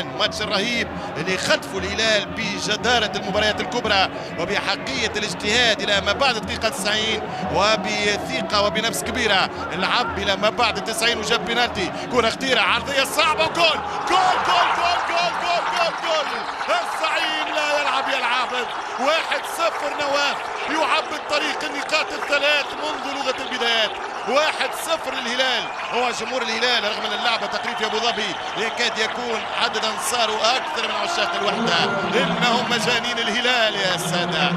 ريان، ماتش الرهيب اللي خطفوا الهلال بجدارة المباريات الكبرى وبحقية الاجتهاد إلى ما بعد الدقيقة 90 وبثقة وبنفس كبيرة. لعب إلى ما بعد 90 وجاب بينالتي، كرة خطيرة عرضية صعبة وجول جول جول جول جول جول جول جول. الزعيم لا يلعب يلعب 1-0 نواف يعبد طريق النقاط الثلاث منذ لغة البدايات. 1-0 للهلال. هو جمهور الهلال رغم ان اللعبه تقريبا في ابو ظبي يكاد يكون عدد انصاره اكثر من عشاق الوحده، انهم مجانين الهلال يا ساده،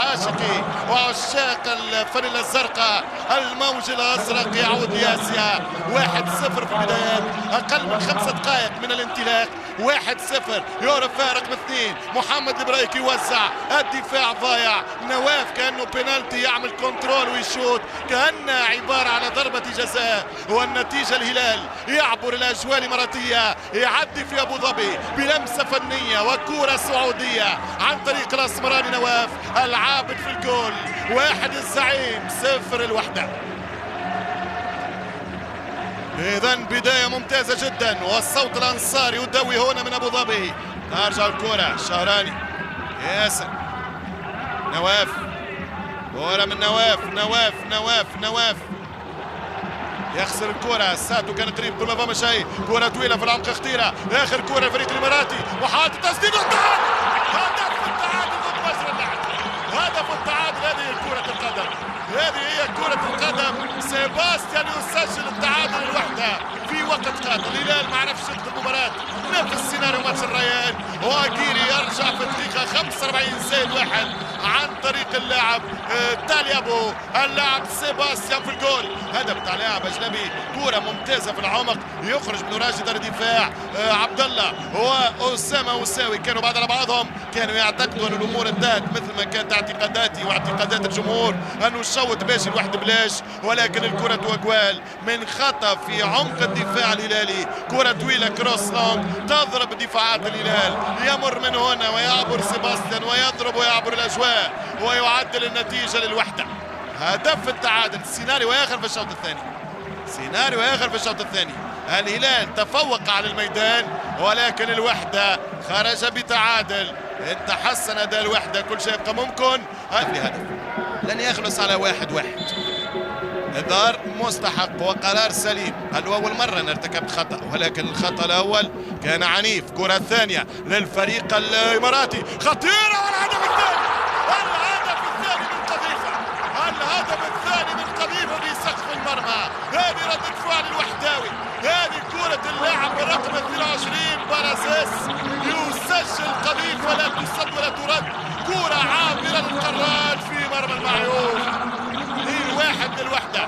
عاشقي وعشاق الفانيلا الزرقاء. الموج الازرق يعود لاسيا. 1-0 في البدايات، اقل من 5 دقائق من الانطلاق. 1-0 يورفا رقم 2 محمد البرايكي يوزع، الدفاع ضايع. نواف كانه بينالتي يعمل كنترول ويشوت، كانها عباره على ضربه جزاء، والنتيجه الهلال يعبر الاجواء الاماراتيه، يعدي في ابو ظبي بلمسه فنيه وكوره سعوديه عن طريق الاسمراني نواف العابد في الجول. 1 الزعيم 0 الوحده. إذا بداية ممتازة جدا، والصوت الأنصاري يدوي هنا من أبو ظبي. ترجع الكرة شهراني ياسر نواف، كرة من نواف يخسر الكرة. ساتو كان قريب طول ما فما شيء، كرة طويلة في العمق خطيرة، آخر كرة الفريق الإماراتي وحاط التسديد والتعادل. هدف التعادل ضد مجرى اللعب، هدف التعادل. هذه هي كرة القدم، هذه هي كرة القدم. سيباستيان يسجل التعادل الوحدة في وقت قاتل. الهلال ما عرفش يقتل المباراة، نفس سيناريو ماتش الريان، واجيري يرجع في الدقيقة 45+1 عن طريق اللاعب تاليابو، اللاعب سيباستيان في الجول. هدف تاع لاعب اجنبي، كرة ممتازة في العمق، يخرج من راجل الدفاع عبد الله واسامة وساوي كانوا بعد على بعضهم، كانوا يعتقدوا ان الامور انتهت مثل ما كانت اعتقاداتي واعتقادات الجمهور انه الشوط باش الواحد بلاش، ولكن الكرة واجوال من خطأ في عمق الدفاع الهلالي. كرة طويلة كروس لونج تضرب دفاعات الهلال، يمر من هنا ويعبر سيباستيان ويضرب ويعبر الاجواء ويعدل النتيجة للوحدة. هدف التعادل. سيناريو اخر في الشوط الثاني، الهلال تفوق على الميدان ولكن الوحدة خرج بتعادل. ان تحسن اداء الوحدة كل شيء يبقى ممكن. هدف لن يخلص على 1-1. إنذار مستحق وقرار سليم. أول مرة ارتكبت خطأ، ولكن الخطأ الأول كان عنيف. كرة ثانية للفريق الإماراتي خطيرة، والهدف الثاني من قذيفة في سقف المرمى. هذه ردة فعل الوحداوي، هذه كرة اللاعب برقم 22 باراسيس، يسجل قذيفة لا تصد ولا ترد، كرة عابرة للقارات في مرمى المعيوف. 2-1 للوحدة.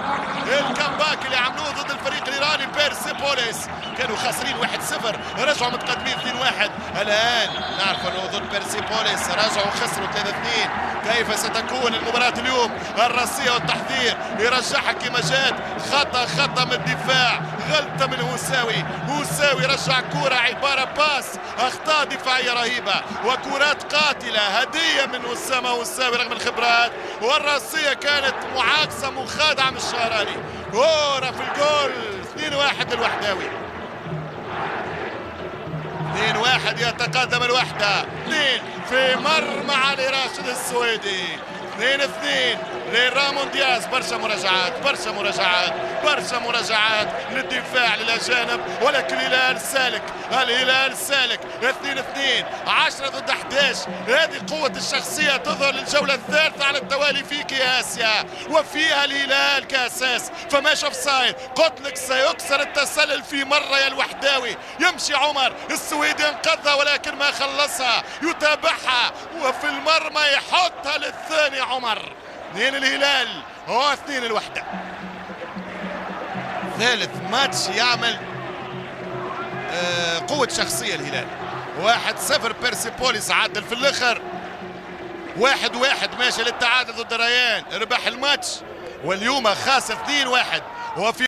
الكامباك اللي عملوه ضد الفريق الإيراني بيرسيبوليس، كانوا خاسرين 1-0 رجعوا متقدمين 2-1. الآن نعرف أنه ضد بيرسيبوليس رجعوا خسروا 3-2. كيف ستكون المباراة اليوم؟ الرصية والتحذير يرجعها كما جات. خطأ من الدفاع، غلطة من هوساوي رجع كرة عبارة باس، أخطاء دفاعية رهيبة وكرات قاتلة، هدية من هوساوي رغم الخبرات، والرصية كانت معاكسة مخادعة من الشهراني. كرة في الجول. 2-1 للوحداوي. 2-1 يتقدم الوحدة. 2 في مرمى علي راشد السويدي. 2-2 لرامون دياز. برشا مراجعات للدفاع للأجانب، ولكن الهلال سالك. 2-2 10 ضد 11. هذه قوة الشخصية تظهر للجولة الثالثة على التوالي في كاسيا، وفيها الهلال كاساس. فماش اوفسايد، قلت لك سيكسر التسلل في مرة يا الوحداوي. يمشي عمر السويدي انقذها ولكن ما خلصها، يتابعها وفي المرمى يحطها للثاني عمر. 2 الهلال و2 الوحدة. ثالث ماتش يعمل قوة شخصية الهلال. 1-0 بيرسيبوليس عدل في الاخر. 1-1 ماشي للتعادل ضد ريان، ربح الماتش واليوم خاسر 2-1. وفي